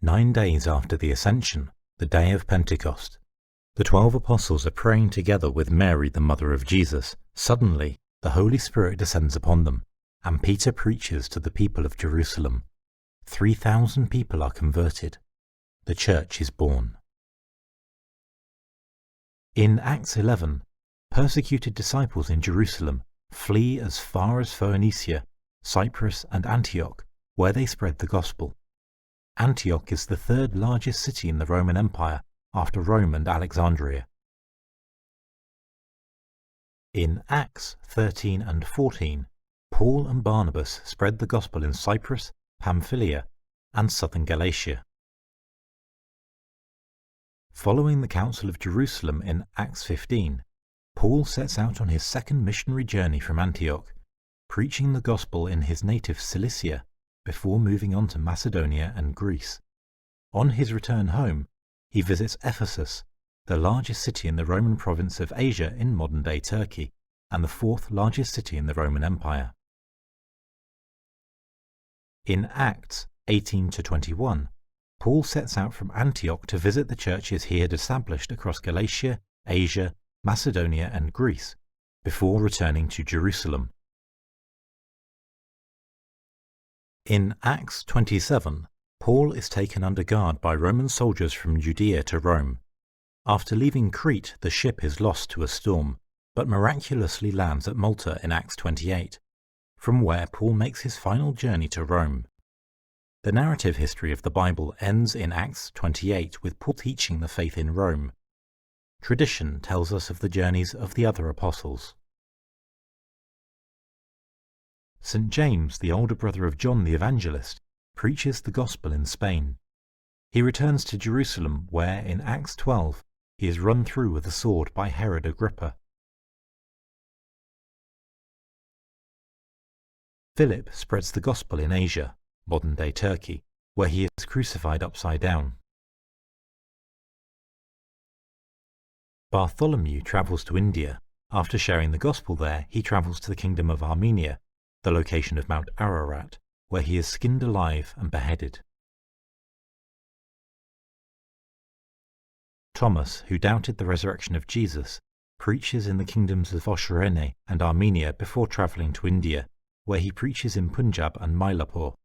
9 days after the Ascension, the day of Pentecost, the 12 apostles are praying together with Mary, the mother of Jesus. Suddenly, the Holy Spirit descends upon them, and Peter preaches to the people of Jerusalem. 3,000 people are converted. The church is born. In Acts 11, persecuted disciples in Jerusalem flee as far as Phoenicia, Cyprus and Antioch, where they spread the gospel. Antioch is the third largest city in the Roman Empire after Rome and Alexandria. In Acts 13 and 14, Paul and Barnabas spread the gospel in Cyprus, Pamphylia, and southern Galatia. Following the Council of Jerusalem in Acts 15, Paul sets out on his second missionary journey from Antioch, preaching the gospel in his native Cilicia before moving on to Macedonia and Greece. On his return home, he visits Ephesus, the largest city in the Roman province of Asia in modern-day Turkey, and the fourth largest city in the Roman Empire. In Acts 18-21, Paul sets out from Antioch to visit the churches he had established across Galatia, Asia, Macedonia and Greece, before returning to Jerusalem. In Acts 27, Paul is taken under guard by Roman soldiers from Judea to Rome. After leaving Crete, the ship is lost to a storm, but miraculously lands at Malta in Acts 28, from where Paul makes his final journey to Rome. The narrative history of the Bible ends in Acts 28 with Paul teaching the faith in Rome. Tradition tells us of the journeys of the other apostles. St. James, the older brother of John the Evangelist, preaches the gospel in Spain. He returns to Jerusalem where, in Acts 12, he is run through with a sword by Herod Agrippa. Philip spreads the gospel in Asia, modern-day Turkey, where he is crucified upside down. Bartholomew travels to India. After sharing the gospel there, he travels to the kingdom of Armenia, the location of Mount Ararat, where he is skinned alive and beheaded. Thomas, who doubted the resurrection of Jesus, preaches in the kingdoms of Osrhoene and Armenia before travelling to India, where he preaches in Punjab and Mylapore.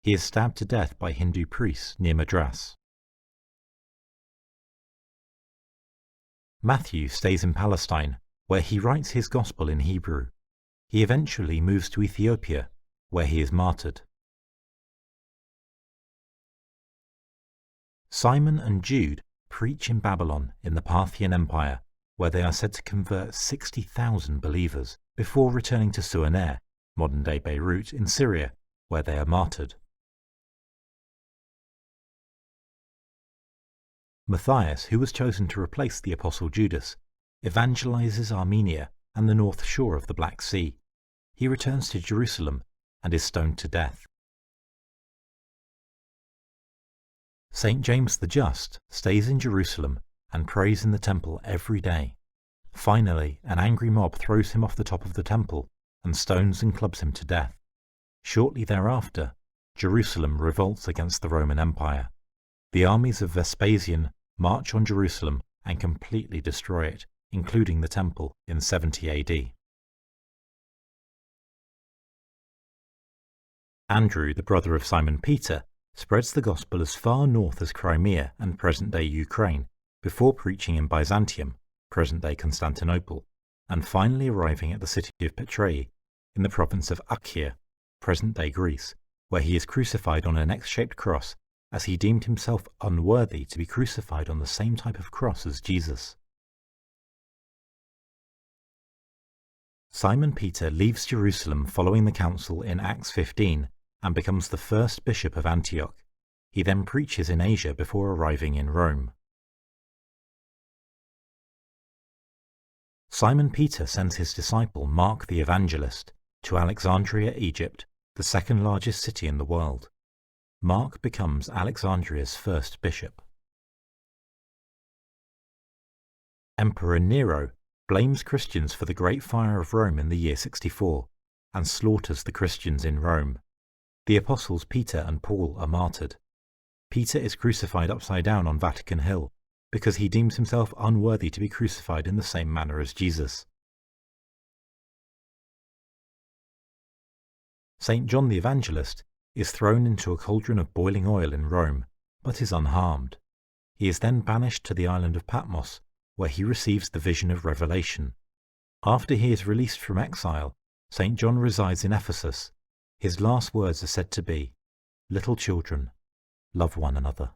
He is stabbed to death by Hindu priests near Madras. Matthew stays in Palestine, where he writes his gospel in Hebrew. He eventually moves to Ethiopia, where he is martyred. Simon and Jude preach in Babylon in the Parthian Empire, where they are said to convert 60,000 believers before returning to Suanea, modern-day Beirut, in Syria, where they are martyred. Matthias, who was chosen to replace the apostle Judas, evangelizes Armenia and the north shore of the Black Sea. He returns to Jerusalem and is stoned to death. St. James the Just stays in Jerusalem and prays in the temple every day. Finally, an angry mob throws him off the top of the temple and stones and clubs him to death. Shortly thereafter, Jerusalem revolts against the Roman Empire. The armies of Vespasian march on Jerusalem and completely destroy it, including the temple, in 70 AD. Andrew, the brother of Simon Peter, spreads the gospel as far north as Crimea and present-day Ukraine, before preaching in Byzantium, present-day Constantinople, and finally arriving at the city of Petrae, in the province of Achaia, present-day Greece, where he is crucified on an X-shaped cross, as he deemed himself unworthy to be crucified on the same type of cross as Jesus. Simon Peter leaves Jerusalem following the council in Acts 15 and becomes the first bishop of Antioch. He then preaches in Asia before arriving in Rome. Simon Peter sends his disciple Mark the Evangelist to Alexandria, Egypt, the second largest city in the world. Mark becomes Alexandria's first bishop. Emperor Nero blames Christians for the Great Fire of Rome in the year 64 and slaughters the Christians in Rome. The apostles Peter and Paul are martyred. Peter is crucified upside down on Vatican Hill because he deems himself unworthy to be crucified in the same manner as Jesus. St. John the Evangelist is thrown into a cauldron of boiling oil in Rome, but is unharmed. He is then banished to the island of Patmos, where he receives the vision of Revelation. After he is released from exile, St. John resides in Ephesus. His last words are said to be, "Little children, love one another."